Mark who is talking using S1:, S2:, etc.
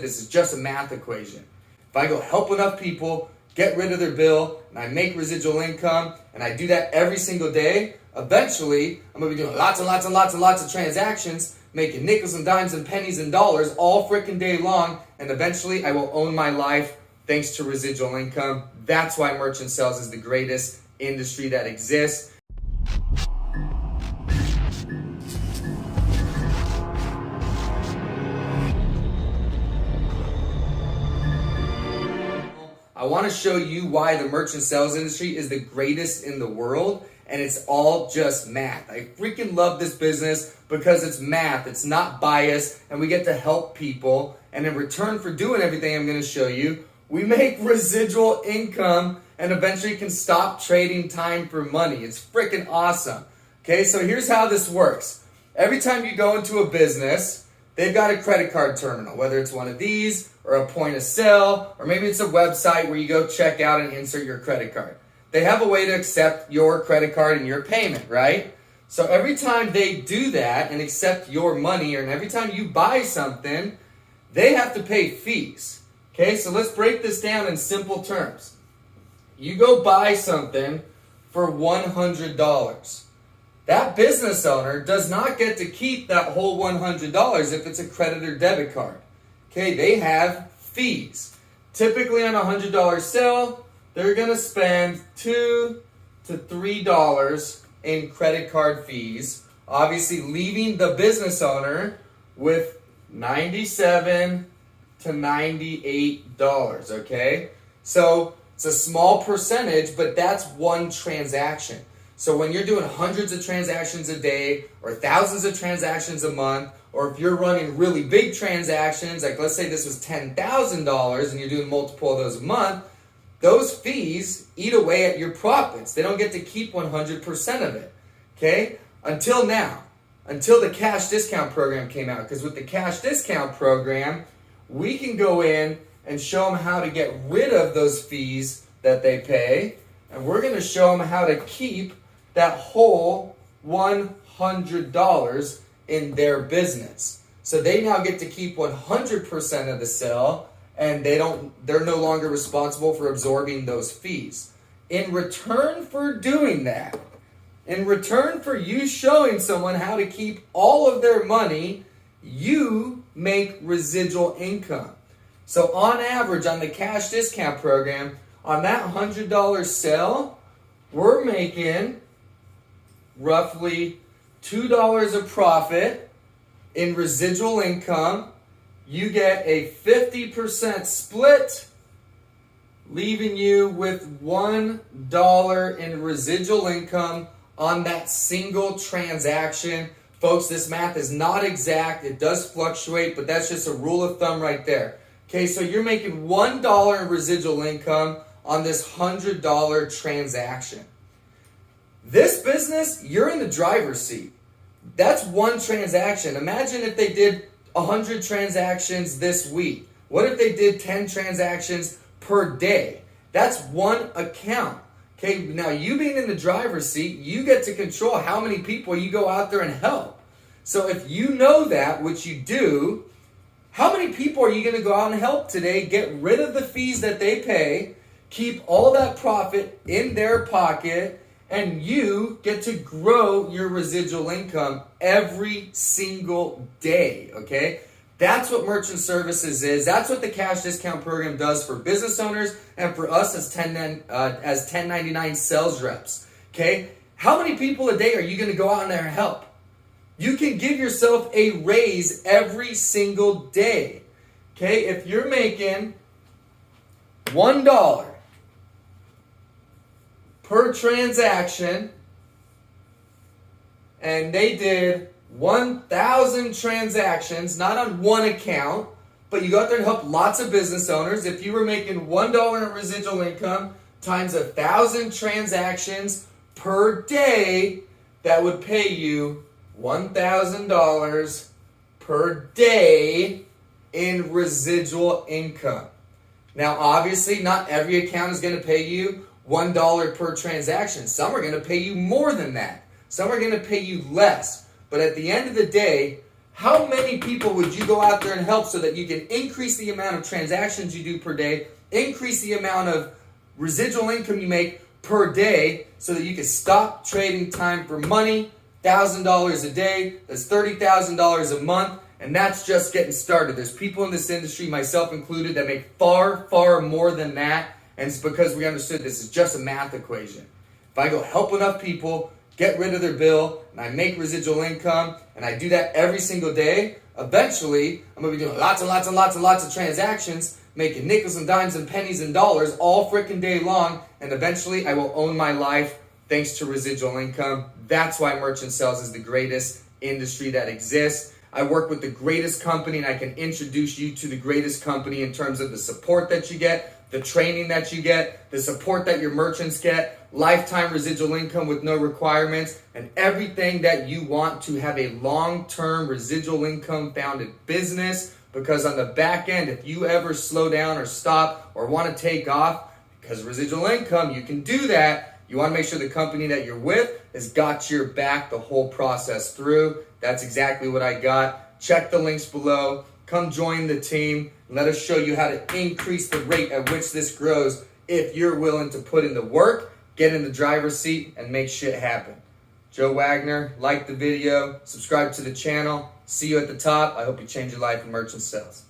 S1: This is just a math equation. If I go help enough people get rid of their bill and I make residual income and I do that every single day, eventually I'm going to be doing lots and lots and lots and lots of transactions, making nickels and dimes and pennies and dollars all freaking day long, and eventually I will own my life thanks to residual income. That's why merchant sales is the greatest industry that exists. I want to show you why the merchant sales industry is the greatest in the world, and it's all just math. I freaking love this business because it's math, it's not biased, and we get to help people, and in return for doing everything I'm going to show you, we make residual income and eventually can stop trading time for money. It's freaking awesome. Okay, so here's how this works. Every time you go into a business, they've got a credit card terminal, whether it's one of these or a point of sale, or maybe it's a website where you go check out and insert your credit card. They have a way to accept your credit card and your payment, right? So every time they do that and accept your money, and every time you buy something, they have to pay fees. Okay, so let's break this down in simple terms. You go buy something for $100. That business owner does not get to keep that whole $100 if it's a credit or debit card. Okay, they have fees. Typically on a $100 sale, they're going to spend $2 to $3 in credit card fees, obviously leaving the business owner with $97 to $98, okay? So it's a small percentage, but that's one transaction. So when you're doing hundreds of transactions a day or thousands of transactions a month, or if you're running really big transactions, like let's say this was $10,000 and you're doing multiple of those a month, those fees eat away at your profits. They don't get to keep 100% of it, okay? Until now, until the cash discount program came out. Because with the cash discount program, we can go in and show them how to get rid of those fees that they pay, and we're going to show them how to keep that whole $100 in their business. So they now get to keep 100% of the sale, and they're no longer responsible for absorbing those fees. In return for doing that, in return for you showing someone how to keep all of their money, you make residual income. So on average, on the cash discount program, on that $100 sale, we're making roughly $2 of profit in residual income. You get a 50% split, leaving you with $1 in residual income on that single transaction. Folks, this math is not exact. It does fluctuate, but that's just a rule of thumb right there. Okay, so you're making $1 in residual income on this $100 transaction. This business, you're in the driver's seat. That's one transaction. Imagine if they did 100 transactions this week. What if they did 10 transactions per day? That's one account. Okay, now you being in the driver's seat, you get to control how many people you go out there and help. So if you know that, which you do, how many people are you going to go out and help today, get rid of the fees that they pay, keep all that profit in their pocket, and you get to grow your residual income every single day, okay? That's what merchant services is. That's what the cash discount program does for business owners and for us as 1099 sales reps, okay? How many people a day are you going to go out there and help? You can give yourself a raise every single day, okay? If you're making $1 per transaction, and they did 1,000 transactions, not on one account, but you go out there and help lots of business owners. If you were making $1 in residual income times 1,000 transactions per day, that would pay you $1,000 per day in residual income. Now, obviously, not every account is going to pay you $1 per transaction. Some are going to pay you more than that. Some are going to pay you less. But at the end of the day, How many people would you go out there and help so that you can increase the amount of transactions you do per day, increase the amount of residual income you make per day so that you can stop trading time for money? $1,000 a day, that's $30,000 a month, and that's just getting started. There's people in this industry, myself included, that make far, far more than that, and it's because we understood this is just a math equation. If I go help enough people, get rid of their bill, and I make residual income, and I do that every single day, eventually, I'm going to be doing lots and lots and lots and lots of transactions, making nickels and dimes and pennies and dollars all freaking day long, and eventually I will own my life thanks to residual income. That's why merchant sales is the greatest industry that exists. I work with the greatest company, and I can introduce you to the greatest company in terms of the support that you get, the training that you get, the support that your merchants get, lifetime residual income with no requirements, and everything that you want to have a long-term residual income founded business. Because on the back end, if you ever slow down or stop or want to take off, because residual income, you can do that. You want to make sure the company that you're with has got your back the whole process through. That's exactly what I got. Check the links below. Come join the team. Let us show you how to increase the rate at which this grows if you're willing to put in the work, get in the driver's seat, and make shit happen. Joe Wagner, like the video, subscribe to the channel. See you at the top. I hope you change your life in merchant sales.